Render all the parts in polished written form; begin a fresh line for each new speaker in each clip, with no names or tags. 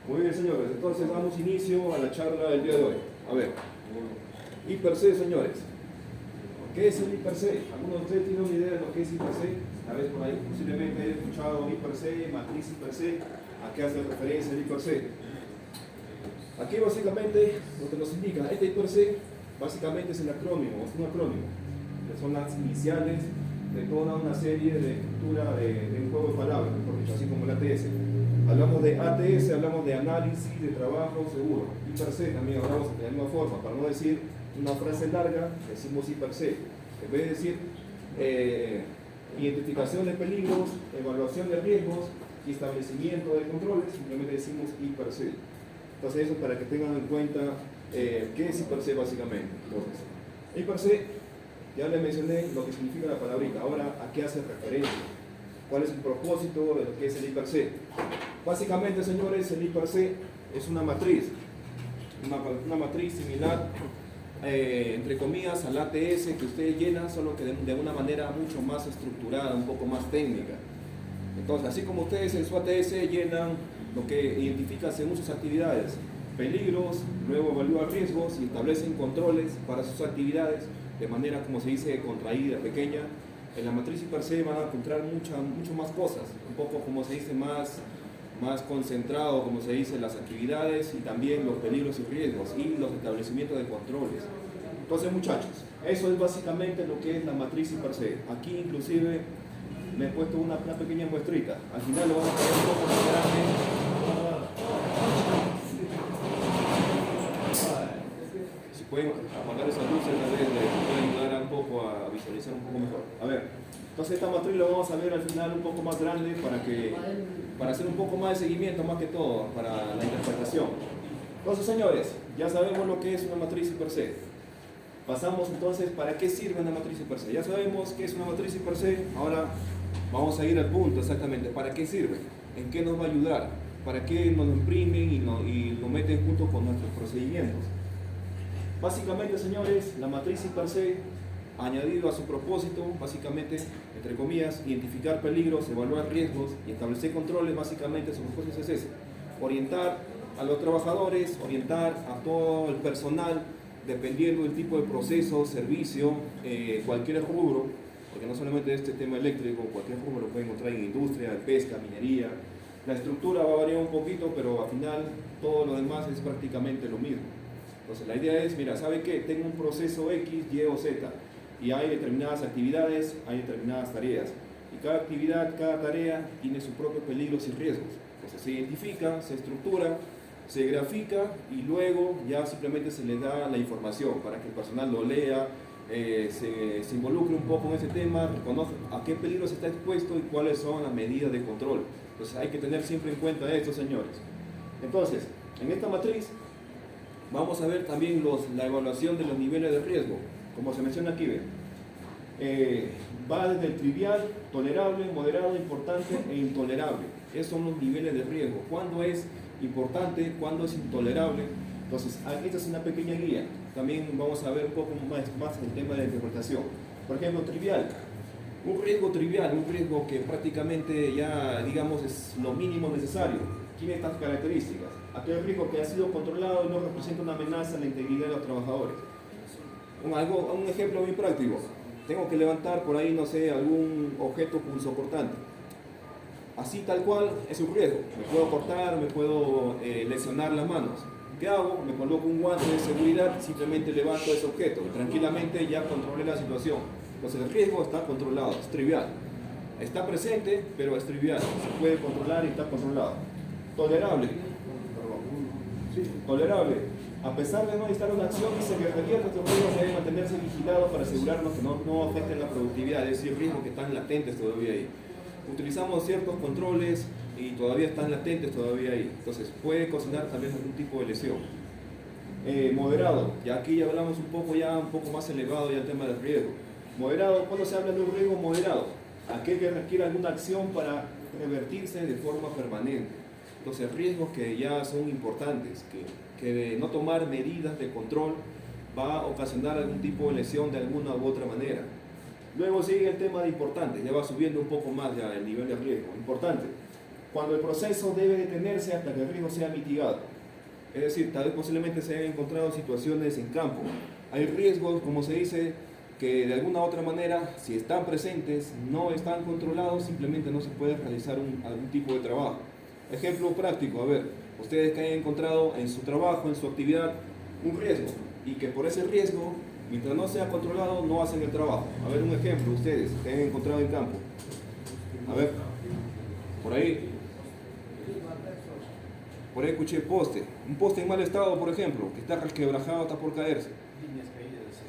Muy bien, señores, entonces damos inicio a la charla del día de hoy. A ver, hiper C, señores. ¿Qué es el hiper C? ¿Alguno de ustedes tiene una idea de lo que es hiper C? Tal vez por ahí posiblemente haya escuchado hiper C, matriz hiper C. ¿A qué hace referencia el hiper C? Aquí básicamente lo que nos indica, este hiper C básicamente es el acrónimo, es un acrónimo, que son las iniciales de toda una serie de estructura de un juego de palabras, mejor dicho, así como el ATS. Hablamos de ATS, hablamos de análisis de trabajo seguro. Hiper C también hablamos de la misma forma, para no decir una frase larga, decimos hiper C. En vez de decir identificación de peligros, evaluación de riesgos y establecimiento de controles, simplemente decimos hiper C. Entonces eso para que tengan en cuenta qué es hiper C básicamente. Entonces, hiper C, ya les mencioné lo que significa la palabrita. Ahora, ¿a qué hace referencia? ¿Cuál es el propósito de lo que es el hiper C? Básicamente, señores, el hiper C es una matriz similar, entre comillas, al ATS que ustedes llenan, solo que de una manera mucho más estructurada, un poco más técnica. Entonces, así como ustedes en su ATS llenan lo que identifica según sus actividades, peligros, luego evalúan riesgos y establecen controles para sus actividades de manera, como se dice, contraída, pequeña. En la matriz hiper C van a encontrar mucho más cosas, un poco como se dice más concentrado, como se dice, las actividades y también los peligros y riesgos y los establecimientos de controles. Entonces, muchachos, eso es básicamente lo que es la matriz hiper C. Aquí inclusive me he puesto una pequeña muestrita. Al final lo vamos a ver un poco más grande. Si pueden apagar esas luces, tal vez les pueden ayudar un poco a visualizar un poco mejor. A ver, entonces esta matriz la vamos a ver al final un poco más grande para hacer un poco más de seguimiento, más que todo, para la interpretación. Entonces, señores, ya sabemos lo que es una matriz hiper C. Pasamos entonces, ¿para qué sirve una matriz hiper C? Ya sabemos qué es una matriz hiper C, ahora vamos a ir al punto exactamente. ¿Para qué sirve? ¿En qué nos va a ayudar? ¿Para qué nos lo imprimen y lo meten junto con nuestros procedimientos? Básicamente, señores, la matriz hiper C, añadido a su propósito, básicamente, entre comillas, identificar peligros, evaluar riesgos y establecer controles, básicamente su propósito es ese: orientar a los trabajadores, orientar a todo el personal, dependiendo del tipo de proceso, servicio, cualquier rubro, porque no solamente este tema eléctrico, cualquier rubro lo pueden encontrar en industria, pesca, minería. La estructura va a variar un poquito, pero al final todo lo demás es prácticamente lo mismo. Entonces la idea es, mira, ¿sabe qué? Tengo un proceso X, Y o Z y hay determinadas actividades, hay determinadas tareas y cada actividad, cada tarea tiene sus propios peligros y riesgos. Entonces se identifica, se estructura, se grafica y luego ya simplemente se le da la información para que el personal lo lea, se involucre un poco en ese tema, reconozca a qué peligros está expuesto y cuáles son las medidas de control. Entonces hay que tener siempre en cuenta esto, señores. Entonces, en esta matriz vamos a ver también la evaluación de los niveles de riesgo. Como se menciona aquí, va desde el trivial, tolerable, moderado, importante e intolerable. Esos son los niveles de riesgo. ¿Cuándo es importante? ¿Cuándo es intolerable? Entonces, esta es una pequeña guía. También vamos a ver un poco más el tema de la interpretación. Por ejemplo, trivial. Un riesgo trivial, un riesgo que prácticamente ya, digamos, es lo mínimo necesario. Tiene estas características. Aquel riesgo que ha sido controlado y no representa una amenaza a la integridad de los trabajadores. Un ejemplo muy práctico. Tengo que levantar por ahí, no sé, algún objeto punzocortante. Así tal cual es un riesgo. Me puedo cortar, me puedo lesionar las manos. ¿Qué hago? Me coloco un guante de seguridad, simplemente levanto ese objeto. Tranquilamente ya controlé la situación. Entonces el riesgo está controlado, es trivial. Está presente, pero es trivial. Se puede controlar y está controlado. Tolerable. Tolerable. A pesar de no necesitar una acción, dice que requiere nuestros riesgos deben mantenerse vigilados para asegurarnos que no afecten la productividad, es decir, riesgos que están latentes todavía ahí. Utilizamos ciertos controles y todavía están latentes todavía ahí. Entonces puede ocasionar tal vez algún tipo de lesión. Moderado. Ya aquí ya hablamos un poco más elevado ya el tema del riesgo. Moderado, ¿cuándo se habla de un riesgo moderado? Aquel que requiere alguna acción para revertirse de forma permanente. Entonces riesgos que ya son importantes, que de no tomar medidas de control va a ocasionar algún tipo de lesión de alguna u otra manera. Luego sigue el tema de importante, ya va subiendo un poco más ya el nivel de riesgo. Importante. cuando el proceso debe detenerse hasta que el riesgo sea mitigado. Es decir, tal vez posiblemente se hayan encontrado situaciones en campo. Hay riesgos, como se dice, que de alguna u otra manera, si están presentes, no están controlados, simplemente no se puede realizar algún tipo de trabajo. Ejemplo práctico, a ver, ustedes que hayan encontrado en su trabajo, en su actividad, un riesgo, y que por ese riesgo, mientras no sea controlado, no hacen el trabajo. A ver, un ejemplo, ustedes que hayan encontrado en campo. A ver, por ahí escuché poste, un poste en mal estado, por ejemplo, que está resquebrajado, está por caerse.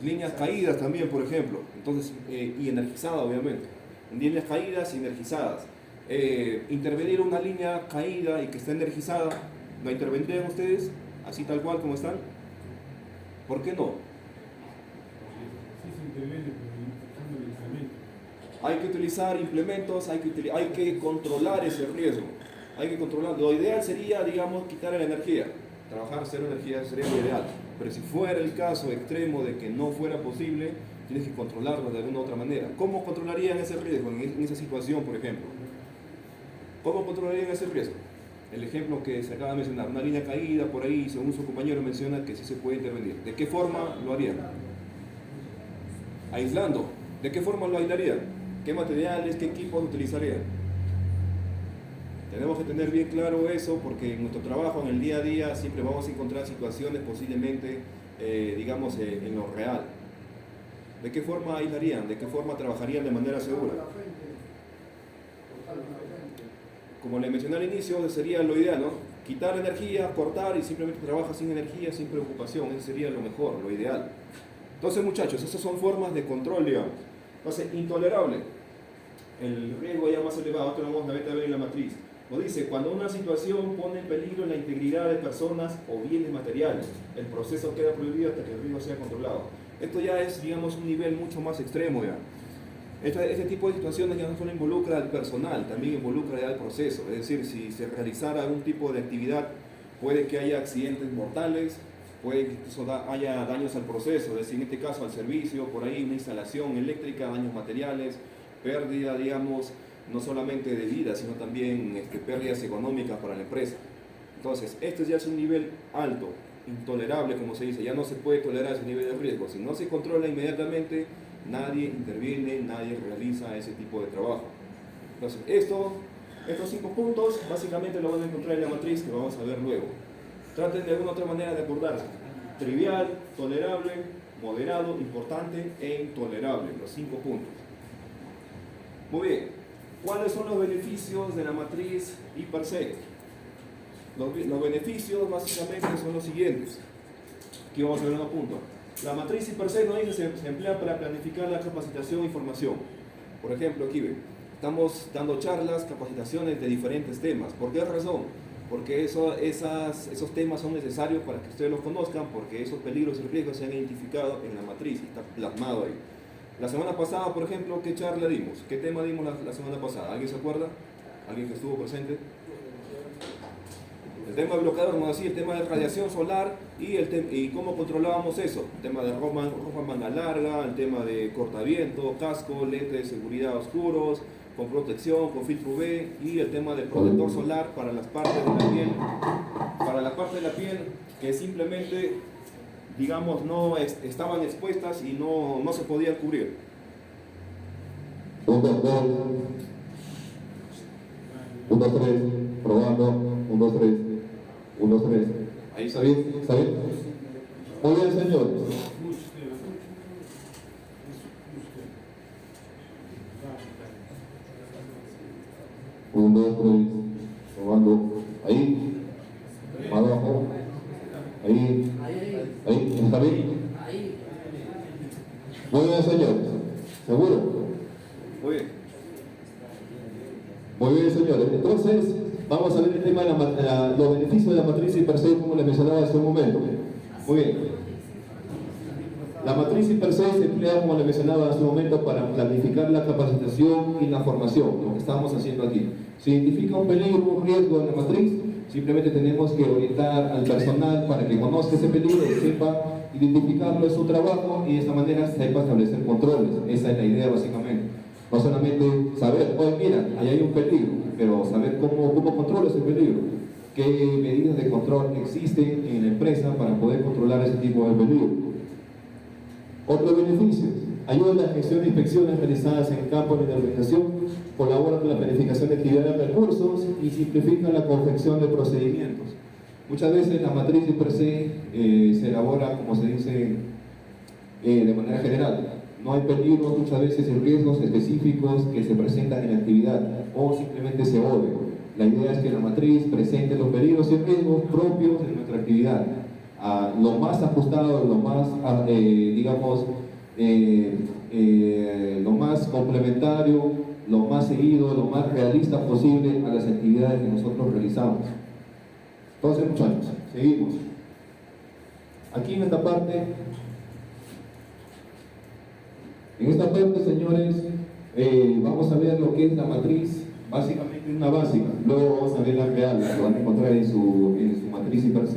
Líneas caídas también, por ejemplo, entonces, y energizadas, obviamente. Líneas caídas y energizadas. Intervenir una línea caída y que está energizada, ¿no intervendrían ustedes así tal cual como están? ¿Por qué no? Hay que utilizar implementos, hay que controlar ese riesgo. Hay que controlar. Lo ideal sería, digamos, quitar la energía. Trabajar cero energía sería lo ideal. Pero si fuera el caso extremo de que no fuera posible, tienes que controlarlo de alguna u otra manera. ¿Cómo controlarían ese riesgo en esa situación, por ejemplo? ¿Cómo controlarían ese riesgo? El ejemplo que se acaba de mencionar, una línea caída por ahí, según su compañero menciona que sí se puede intervenir. ¿De qué forma lo harían? Aislando. ¿De qué forma lo aislarían? ¿Qué materiales, qué equipos utilizarían? Tenemos que tener bien claro eso porque en nuestro trabajo, en el día a día, siempre vamos a encontrar situaciones posiblemente, digamos, en lo real. ¿De qué forma aislarían? ¿De qué forma trabajarían de manera segura? Como le mencioné al inicio, sería lo ideal, ¿no? Quitar energía, cortar y simplemente trabaja sin energía, sin preocupación. Eso sería lo mejor, lo ideal. Entonces, muchachos, esas son formas de control, digamos. Entonces, intolerable. El riesgo ya más elevado, esto lo vamos a ver en la matriz. Nos dice, cuando una situación pone en peligro la integridad de personas o bienes materiales, el proceso queda prohibido hasta que el riesgo sea controlado. Esto ya es, digamos, un nivel mucho más extremo ya. Este tipo de situaciones ya no solo involucra al personal, también involucra ya al proceso. Es decir, si se realizara algún tipo de actividad, puede que haya accidentes mortales, puede que incluso haya daños al proceso, es decir, en este caso al servicio, por ahí una instalación eléctrica, daños materiales, pérdida, digamos, no solamente de vida, sino también pérdidas económicas para la empresa. Entonces, este ya es un nivel alto, intolerable, como se dice, ya no se puede tolerar ese nivel de riesgo. Si no se controla inmediatamente, nadie interviene, nadie realiza ese tipo de trabajo. Entonces, estos 5 puntos, básicamente lo van a encontrar en la matriz que vamos a ver luego. Traten de alguna otra manera de acordarse. Trivial, tolerable, moderado, importante e intolerable, los 5 puntos. Muy bien. ¿Cuáles son los beneficios de la matriz I per se? Los beneficios básicamente son los siguientes. Aquí vamos a ver unos puntos. La matriz I per se nos dice se emplea para planificar la capacitación e información. Por ejemplo, aquí ven, estamos dando charlas, capacitaciones de diferentes temas. ¿Por qué razón? Porque esos temas son necesarios para que ustedes los conozcan, porque esos peligros y riesgos se han identificado en la matriz, está plasmado ahí. La semana pasada, por ejemplo, ¿qué charla dimos? ¿Qué tema dimos la semana pasada? ¿Alguien se acuerda? ¿Alguien que estuvo presente? El tema de bloqueador, vamos a decir, el tema de radiación solar y cómo controlábamos eso. El tema de ropa manga larga, el tema de cortaviento, casco, lentes de seguridad oscuros, con protección, con filtro UV y el tema del protector solar para las partes de la piel, que simplemente, digamos, no estaban expuestas y no se podían cubrir.
1, 2, 1, 2, 3, probando, 1, 2, 3, 1, 2, 3.
Ahí
¿Está bien? ¿Está bien? Muy bien, señores. 1, 2, 3, probando. Ahí, abajo. Ahí, ¿está bien? Muy bien, señores. ¿Seguro?
Muy bien.
Muy bien, señores. Entonces, vamos a ver el tema de los beneficios de la matriz I per se, como les mencionaba hace un momento. Muy bien. La matriz I per se se emplea, como les mencionaba hace un momento, para planificar la capacitación y la formación, lo que estamos haciendo aquí. Si identifica un peligro, un riesgo en la matriz, simplemente tenemos que orientar al personal para que conozca ese peligro, sepa identificarlo en su trabajo y de esta manera sepa establecer controles. Esa es la idea básicamente. No solamente saber, oye, mira, ahí hay un peligro, pero saber cómo controla ese peligro. Qué medidas de control existen en la empresa para poder controlar ese tipo de peligro. Otros beneficios: ayuda en la gestión de inspecciones realizadas en campo de la organización, colabora con la planificación de actividades de recursos y simplifica la confección de procedimientos. Muchas veces la matriz per se se elabora, como se dice, de manera general. No hay peligros muchas veces y riesgos específicos que se presentan en la actividad o simplemente se obvian. La idea es que la matriz presente los peligros y riesgos propios de nuestra actividad, lo más ajustado, lo más, lo más complementario, lo más seguido, lo más realista posible a las actividades que nosotros realizamos. Entonces, muchachos, seguimos. Aquí en esta parte, señores, vamos a ver lo que es la matriz, básicamente una básica. Luego vamos a ver la real, la que van a encontrar en su matriz impresa.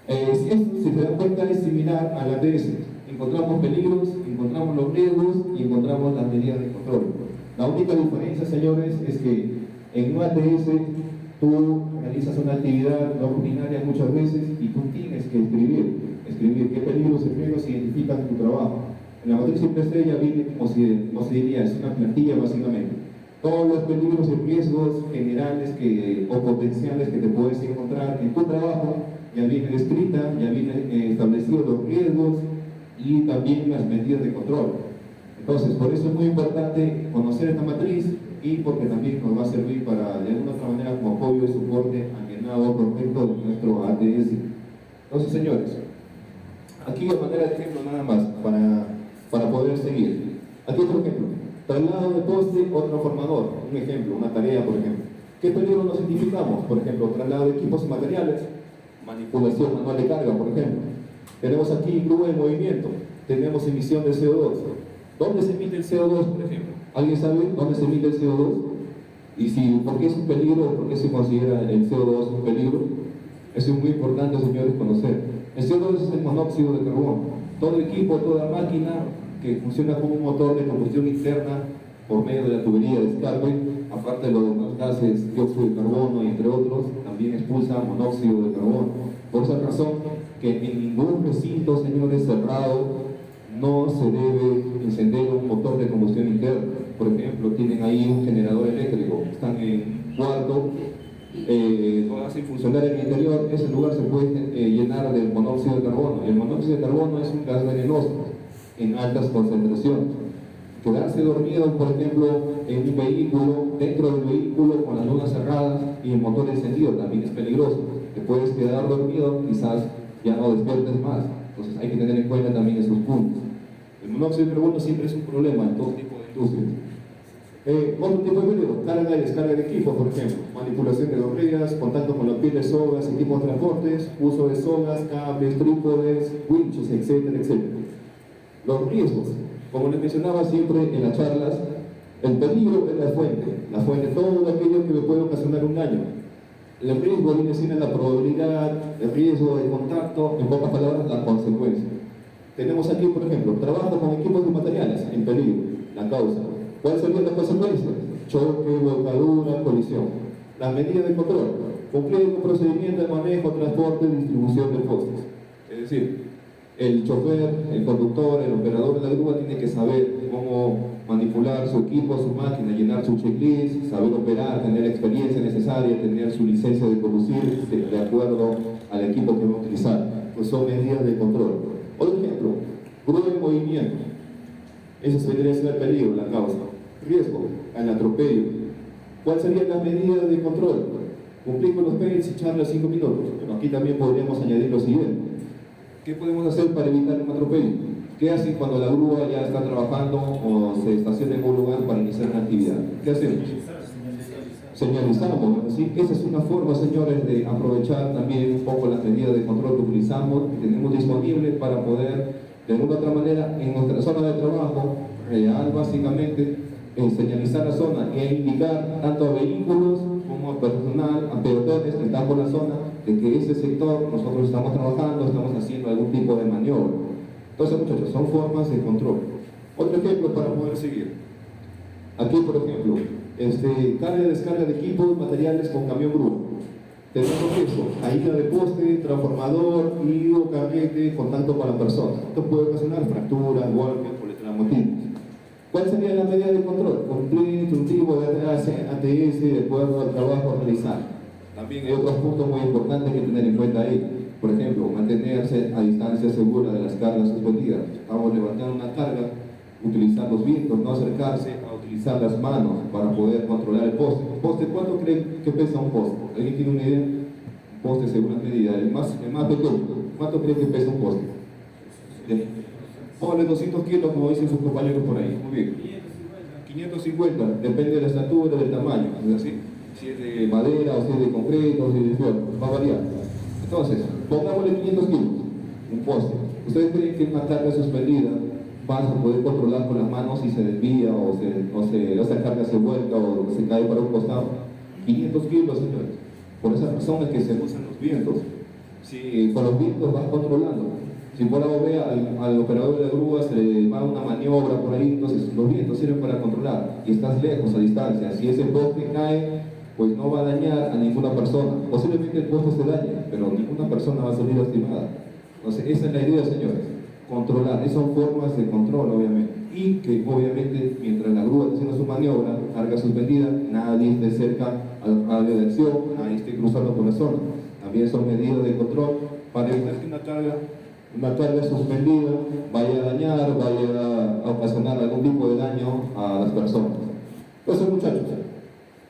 Si se dan cuenta, es similar a la ATS. Encontramos peligros, encontramos los riesgos y encontramos las medidas de control. La única diferencia, señores, es que en una ATS tú realizas una actividad no rutinaria muchas veces y tú tienes que escribir qué peligros y riesgos identifican tu trabajo. En la matriz impresa ya viene, como se diría, es una plantilla básicamente. Todos los peligros y riesgos generales o potenciales que te puedes encontrar en tu trabajo ya viene descrita, ya viene establecidos los riesgos y también las medidas de control. Entonces, por eso es muy importante conocer esta matriz y porque también nos va a servir para, de alguna otra manera, como apoyo y soporte al llenado correcto de nuestro ATS. Entonces, señores, aquí de manera de ejemplo nada más, para poder seguir. Aquí otro ejemplo: traslado de poste o transformador. Un ejemplo, una tarea, por ejemplo. ¿Qué peligro nos identificamos? Por ejemplo, traslado de equipos y materiales, manipulación manual de carga, por ejemplo. Tenemos aquí grúa en movimiento, tenemos emisión de CO2. ¿Dónde se emite el CO2, por ejemplo? ¿Alguien sabe dónde se emite el CO2? Y por qué es un peligro, por qué se considera el CO2 un peligro. Eso es muy importante, señores, conocer. El CO2 es el monóxido de carbono. Todo equipo, toda máquina que funciona como un motor de combustión interna por medio de la tubería de escape, aparte de los demás gases, dióxido de carbono y entre otros, también expulsa monóxido de carbono. Por esa razón que en ningún recinto, señores, cerrado no se debe encender un motor de combustión interna. Por ejemplo, tienen ahí un generador eléctrico, están en un cuarto, lo hacen funcionar en el interior, ese lugar se puede llenar de monóxido de carbono. El monóxido de carbono es un gas venenoso en altas concentraciones. Quedarse dormido, por ejemplo, en un vehículo, dentro del vehículo con las lunas cerradas y el motor encendido, también es peligroso. Te puedes quedar dormido, quizás ya no despiertes más. Entonces hay que tener en cuenta también esos puntos. El monóxido de carbono siempre es un problema en todo tipo de industrias. Otro tipo de peligro: carga y descarga de equipo, por ejemplo, manipulación de correas, contacto con los pies de sogas, equipos de transportes, uso de sogas, cables, trípodes, winches, etcétera, etcétera. Los riesgos: como les mencionaba siempre en las charlas, el peligro es la fuente, todo aquello que me puede ocasionar un daño. El riesgo viene siendo la probabilidad, el riesgo de contacto, en pocas palabras, la consecuencia. Tenemos aquí, por ejemplo, trabajo con equipos y materiales en peligro, la causa. ¿Cuáles serían las consecuencias? Choque, volcadura, colisión. Las medidas de control: cumplir con procedimiento de manejo, transporte y distribución de postes. Es decir, el chofer, el conductor, el operador de la grúa tiene que saber cómo manipular su equipo, su máquina, llenar su checklist, saber operar, tener la experiencia necesaria, tener su licencia de conducir de acuerdo al equipo que va a utilizar. Pues son medidas de control. Otro ejemplo: grúa en movimiento. Eso sería el peligro, la causa. Riesgo: al atropello. ¿Cuáles serían las medidas de control? Cumplir con los PEDs y charlas 5 minutos. Pero aquí también podríamos añadir lo siguiente: ¿qué podemos hacer para evitar un atropello? ¿Qué hacen cuando la grúa ya está trabajando o se estaciona en un lugar para iniciar una actividad? ¿Qué hacemos? Señalizamos. ¿Sí? Esa es una forma, señores, de aprovechar también un poco las medidas de control que utilizamos, que tenemos disponibles para poder, de alguna otra manera, en nuestra zona de trabajo real, básicamente, señalizar la zona e indicar tanto a vehículos como a personal, a peatones que están por la zona, de que ese sector nosotros estamos trabajando, estamos haciendo algún tipo de maniobra. Entonces, muchachos, son formas de control. Otro ejemplo para poder seguir: Aquí, por ejemplo, carga y descarga de equipos, materiales con camión grúa. Tenemos esto, aísla de poste, transformador, hilo, carrete, contacto con la persona. Esto puede ocasionar fracturas, golpes, por traumatismos. ¿Cuál sería la medida de control? Cumplir un tipo de ATS de acuerdo al trabajo a realizar. También hay otros puntos muy importantes que tener en cuenta ahí. Por ejemplo, mantenerse a distancia segura de las cargas suspendidas. Vamos a levantar una carga, utilizar los vientos, no acercarse a utilizar las manos para poder controlar el poste. ¿Poste cuánto creen que pesa un poste? ¿Alguien tiene una idea? Un poste según las medidas, el más pequeño. ¿Cuánto creen que pesa un poste? Póngale 200 kilos, como dicen sus compañeros por ahí. Muy bien. 550, depende de la estatura, del tamaño. ¿Es así? Si es de madera, o si es de concreto, o si es de fierro, va a variar. Entonces, pongámosle 500 kilos, un poste. ¿Ustedes creen que una carga suspendida vas a poder controlar con las manos si se desvía o esa carga se vuelca o se cae para un costado? 500 kilos, señores. Por esa razón es que se usan los vientos. Si con los vientos vas controlando. Si por algo ve al operador de la grúa se le va una maniobra por ahí, entonces los vientos sirven para controlar y estás lejos, a distancia. Si ese poste cae, pues no va a dañar a ninguna persona. Posiblemente el poste se dañe, pero ninguna persona va a salir lastimada. Entonces esa es la idea, señores. Controlar, esas son formas de control, obviamente. Y que obviamente mientras la grúa está haciendo su maniobra, carga suspendida, nadie esté cerca al radio de acción, nadie esté cruzando por la zona. También son medidas de control para evitar que una carga suspendida vaya a dañar, vaya a ocasionar algún tipo de daño a las personas. Entonces, muchachos,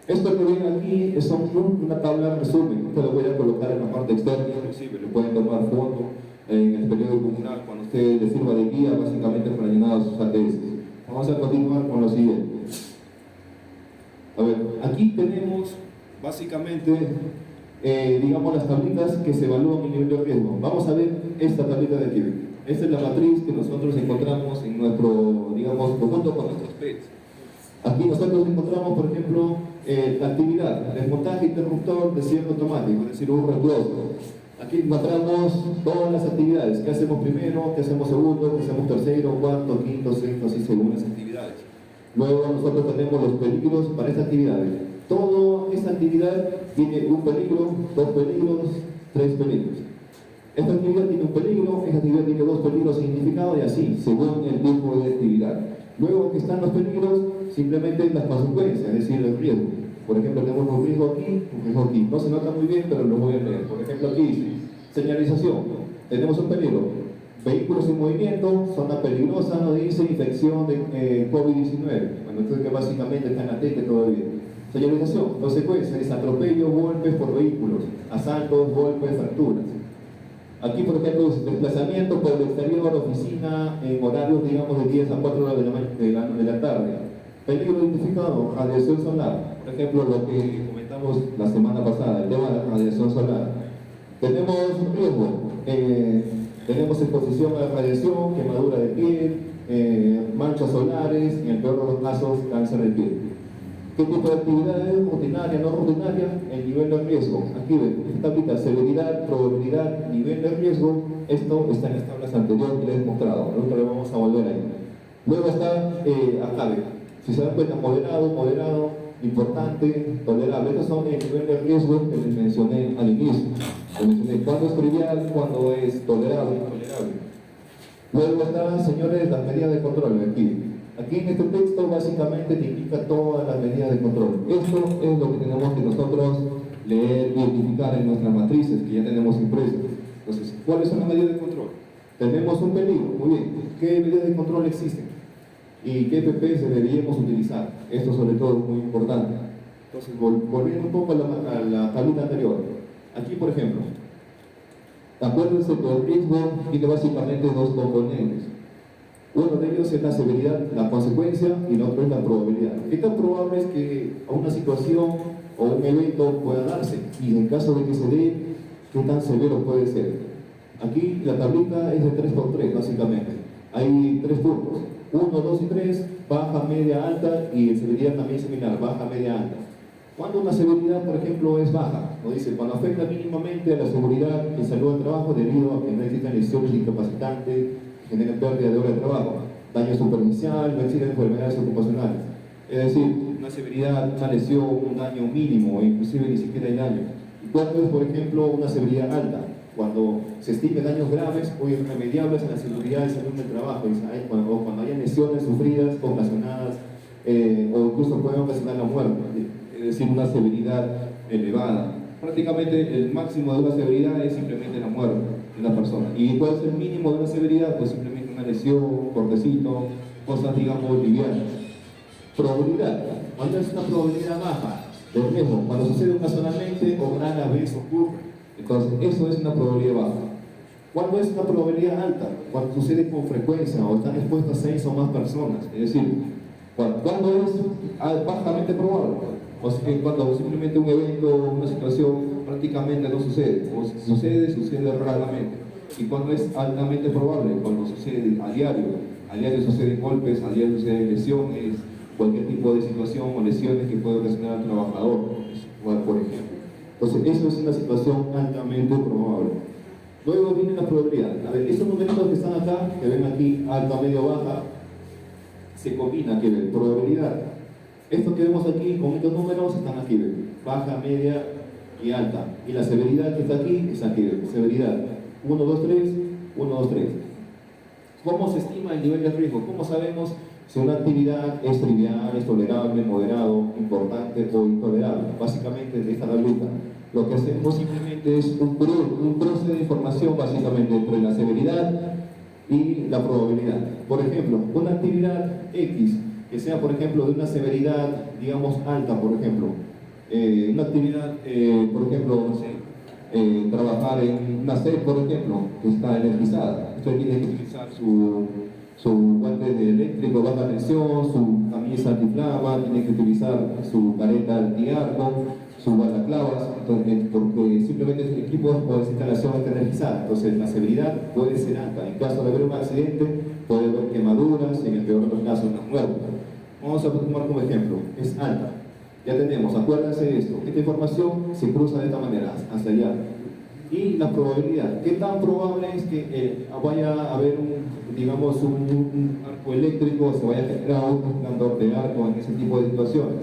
esto que ven aquí es una tabla de resumen. Esto lo voy a colocar en la parte externa, inclusive lo pueden tomar foto en el periodo comunal cuando usted les sirva de guía, básicamente para llenar sus ATS. Vamos a continuar con lo siguiente. A ver, aquí tenemos básicamente digamos las tablitas que se evalúan el nivel de riesgo. Vamos a ver esta tablita de aquí. Esta es la matriz que nosotros encontramos en nuestro, digamos, junto con nuestros PETs. Aquí nosotros encontramos, por ejemplo, la actividad, desmontaje interruptor de cierre automático, es decir, un reemplazo. Aquí encontramos todas las actividades, qué hacemos primero, qué hacemos segundo, qué hacemos tercero, cuarto, quinto, sexto, así según las actividades. Luego nosotros tenemos los peligros para esta actividad. Toda esta actividad tiene un peligro, dos peligros, tres peligros. Esta actividad tiene un peligro, esta actividad tiene dos peligros significados y así, según el tipo de actividad. Luego que están los peligros, simplemente las consecuencias, es decir, el riesgo. Por ejemplo, tenemos un riesgo aquí, un riesgo aquí. No se nota muy bien, pero lo voy a leer. Por ejemplo, aquí, señalización. Tenemos un peligro. Vehículos en movimiento, zona peligrosa, nos dice infección de COVID-19. Bueno, esto es que básicamente está en la TEC todavía. Señalización, consecuencias, atropellos, golpes por vehículos, asaltos, golpes, fracturas. Aquí, por ejemplo, desplazamiento por el exterior, oficina, en horarios, digamos, de 10 a 4 horas de la tarde. Peligro identificado, radiación solar. Por ejemplo, lo que comentamos la semana pasada, el tema de la radiación solar. Tenemos riesgo, tenemos exposición a la radiación, quemadura de piel, manchas solares, y en el peor de los casos, cáncer de piel. ¿Qué tipo de actividades? Rutinaria, no rutinaria, el nivel de riesgo. Aquí ven, esta tablita, severidad, probabilidad, nivel de riesgo. Esto está en las tablas anteriores que les he mostrado. Nosotros le vamos a volver ahí. Luego está acá, ven. Si se dan cuenta, moderado, importante, tolerable. Estos son el nivel de riesgo que les mencioné al inicio. Les mencioné cuándo es trivial, cuándo es tolerable, intolerable. Luego está, señores, las medidas de control. Aquí en este texto básicamente te indica todas las medidas de control. Esto es lo que tenemos que nosotros leer y identificar en nuestras matrices que ya tenemos impresas. Entonces, ¿cuáles son las medidas de control? Tenemos un peligro, muy bien. ¿Qué medidas de control existen? ¿Y qué PPs deberíamos utilizar? Esto sobre todo es muy importante. Entonces, volviendo un poco a la tablita anterior. Aquí, por ejemplo, acuérdense que el riesgo tiene básicamente dos componentes. Uno de ellos es la severidad, la consecuencia, y el otro es la probabilidad. ¿Qué tan probable es que una situación o un evento pueda darse? Y en caso de que se dé, ¿qué tan severo puede ser? Aquí la tablita es de 3×3, básicamente. Hay 3 puntos. 1, 2 y 3, baja, media, alta, y en severidad también similar, baja, media, alta. Cuando una severidad, por ejemplo, es baja, nos dice, cuando afecta mínimamente a la seguridad y salud del trabajo debido a que no existen lesiones incapacitantes, generen pérdida de hora de trabajo, daño superficial, no existen enfermedades ocupacionales. Es decir, una severidad, una lesión, un daño mínimo, o inclusive ni siquiera hay daño. ¿Y cuándo es, por ejemplo, una severidad alta? Cuando se estime daños graves o irremediables en la seguridad de salud del trabajo, o cuando haya lesiones sufridas, ocasionadas, o incluso pueden ocasionar la muerte, es decir, una severidad elevada. Prácticamente el máximo de una severidad es simplemente la muerte de una persona. ¿Y cuál es el mínimo de una severidad? Pues simplemente una lesión, un cortecito, cosas, digamos, livianas. Probabilidad. ¿Cuándo es una probabilidad baja del riesgo? Cuando sucede ocasionalmente o rara vez ocurre. Entonces, eso es una probabilidad baja. ¿Cuándo es una probabilidad alta? Cuando sucede con frecuencia o están expuestas 6 o más personas. Es decir, ¿cuándo es bajamente probable? O sea, cuando simplemente un evento, una situación prácticamente no sucede. O si sucede, sucede raramente. ¿Y cuándo es altamente probable? Cuando sucede a diario. A diario suceden golpes, a diario suceden lesiones, cualquier tipo de situación o lesiones que puede ocasionar al trabajador, por ejemplo. Entonces, eso es una situación altamente probable. Luego viene la probabilidad. A ver, estos numeritos que están acá, que ven aquí, alta, medio, baja, se combina aquí, ven, probabilidad. Esto que vemos aquí, con estos números, están aquí, ven, baja, media y alta. Y la severidad que está aquí, es aquí, ven, severidad. 1, 2, 3, 1, 2, 3. ¿Cómo se estima el nivel de riesgo? ¿Cómo sabemos si una actividad es trivial, es tolerable, moderado, importante o intolerable? Básicamente de esta la lupa. Lo que hacemos simplemente es un cruce de información básicamente entre la severidad y la probabilidad. Por ejemplo, una actividad X, que sea por ejemplo de una severidad, digamos, alta, por ejemplo. Una actividad, por ejemplo, no sé, trabajar en una sed, por ejemplo, que está energizada. Usted tiene que utilizar su guante de eléctrico, baja tensión, su camisa antiflama, tiene que utilizar su careta antiarco, sus balaclavas, porque simplemente el equipo o esa instalación está energizada. Entonces la severidad puede ser alta. En caso de haber un accidente, puede haber quemaduras y en el peor de los casos una muerte. Vamos a tomar como ejemplo, es alta. Ya tenemos, acuérdense de esto, esta información se cruza de esta manera, hacia allá. Y la probabilidad, ¿qué tan probable es que vaya a haber digamos, un arco eléctrico, se vaya a generar un resplandor de arco en ese tipo de situaciones?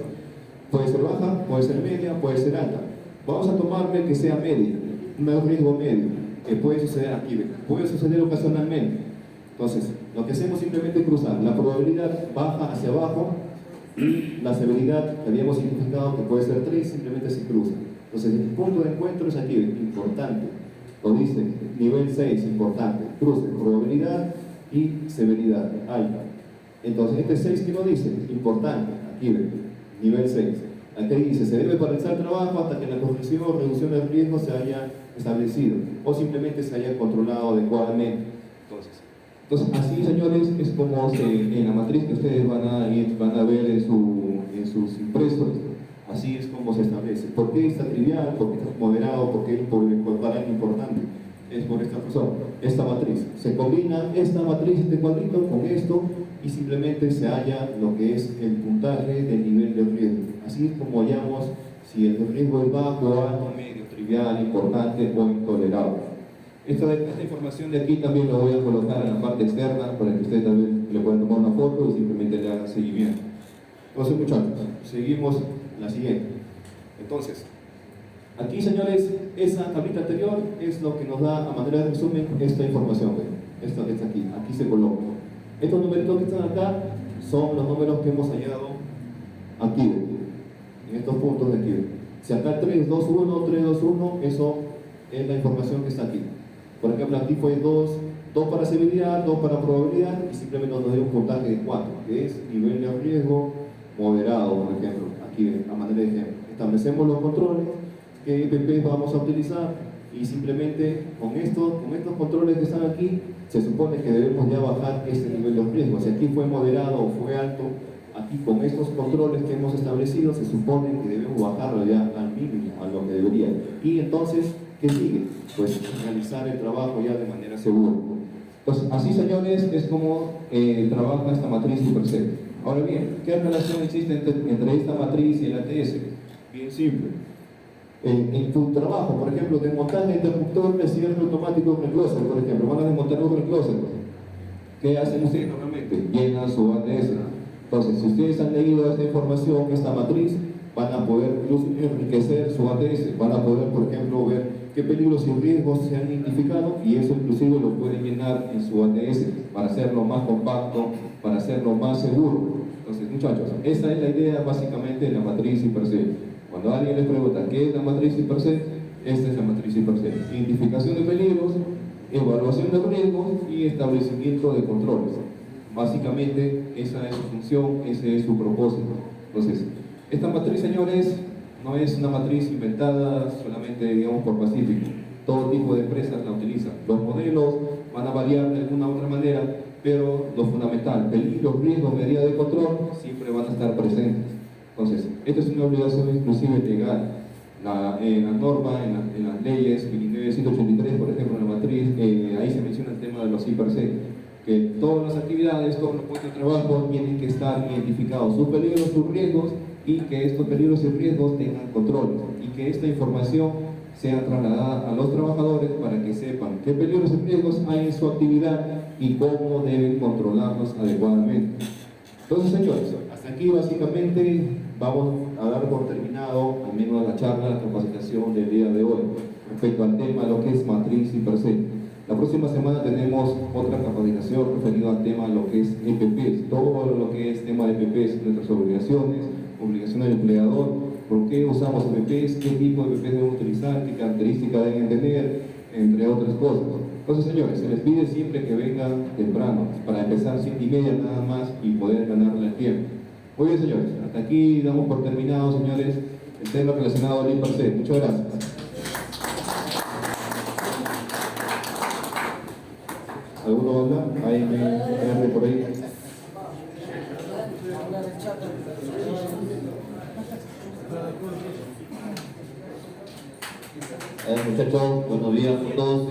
Puede ser baja, puede ser media, puede ser alta. Vamos a tomarle que sea media, un riesgo medio, que puede suceder aquí, puede suceder ocasionalmente. Entonces, lo que hacemos simplemente es cruzar la probabilidad baja hacia abajo y la severidad que habíamos identificado que puede ser 3, simplemente se cruza. Entonces, el punto de encuentro es aquí, importante. Lo dice, nivel 6, importante. Cruce, probabilidad y severidad, alta. Entonces, este 6 que lo dice, importante, aquí ven, nivel 6. Aquí dice, se debe paralizar el trabajo hasta que la corrección o reducción del riesgo se haya establecido o simplemente se haya controlado adecuadamente. Entonces así, señores, es como en la matriz que ustedes van a ver en sus impresos, así es como se establece. ¿Por qué está trivial? ¿Por qué está moderado? ¿Por qué para él importante? Es por esta razón, esta matriz. Se combina esta matriz de cuadrito con esto y simplemente se halla lo que es el puntaje del nivel de riesgo. Así es como hallamos si el riesgo es bajo, alto, medio, trivial, importante o intolerable. Esta información de aquí también lo voy a colocar en la parte externa para que ustedes también le puedan tomar una foto y simplemente le hagan seguimiento. Entonces, muchachos, seguimos la siguiente. Entonces, aquí, señores, esa tablita anterior es lo que nos da a manera de resumen esta información. Esta aquí se coloca. Estos numeritos que están acá son los números que hemos hallado aquí, en estos puntos de aquí. Si acá 3, 2, 1, 3, 2, 1, eso es la información que está aquí. Por ejemplo, aquí fue 2 para severidad, 2 para probabilidad y simplemente nos dio un puntaje de 4, que es nivel de riesgo moderado, por ejemplo, aquí a manera de ejemplo. Establecemos los controles, qué EPP vamos a utilizar y simplemente con estos controles que están aquí, se supone que debemos ya bajar este nivel de riesgo. Si aquí fue moderado o fue alto, aquí con estos controles que hemos establecido, se supone que debemos bajarlo ya al mínimo, a lo que debería. Y entonces, ¿qué sigue? Pues realizar el trabajo ya de manera segura. Entonces, así, señores, es como trabaja esta matriz per se. Ahora bien, ¿qué relación existe entre esta matriz y el ATS? Bien simple. En tu trabajo, por ejemplo, de montaje de interruptor de cierre automático recloser, por ejemplo, van a desmontar un recloser. ¿Qué hacen ustedes normalmente? Llenan su ATS. Entonces, si ustedes han leído esta información, esta matriz, van a poder incluso enriquecer su ATS, van a poder, por ejemplo, ver qué peligros y riesgos se han identificado y eso inclusive lo pueden llenar en su ATS para hacerlo más compacto, para hacerlo más seguro. Entonces, muchachos, esa es la idea básicamente de la matriz y per se. Cuando alguien les pregunta qué es la matriz y per se, esta es la matriz y per se. Identificación de peligros, evaluación de riesgos y establecimiento de controles. Básicamente, esa es su función, ese es su propósito. Entonces, esta matriz, señores, no es una matriz inventada solamente, digamos, por Pacífico. Todo tipo de empresas la utilizan. Los modelos van a variar de alguna u otra manera, pero lo fundamental, peligros, riesgos, medidas de control, siempre van a estar presentes. Entonces, esta es una obligación inclusive legal. En la norma, en las leyes 1983, por ejemplo, en la matriz, ahí se menciona el tema de los per se, que todas las actividades, todos los puestos de trabajo tienen que estar identificados, sus peligros, sus riesgos, y que estos peligros y riesgos tengan controles, y que esta información sea trasladada a los trabajadores para que sepan qué peligros y riesgos hay en su actividad y cómo deben controlarlos adecuadamente. Entonces, señores, hasta aquí básicamente vamos a dar por terminado al menos la charla, la capacitación del día de hoy respecto al tema de lo que es matriz y per se. La próxima semana tenemos otra capacitación referida al tema de lo que es EPPs, todo lo que es tema de EPPs, nuestras obligaciones del empleador, por qué usamos EPPs, qué tipo de EPPs debemos utilizar, qué características deben tener, entre otras cosas. Entonces, señores, se les pide siempre que vengan temprano, para empezar 7:30 nada más y poder ganarle el tiempo. Muy bien, señores, hasta aquí damos por terminado, señores, el tema relacionado al per se. Muchas gracias. ¿Alguno habla? Ahí me por ahí.
Muchachos, buenos días a todos.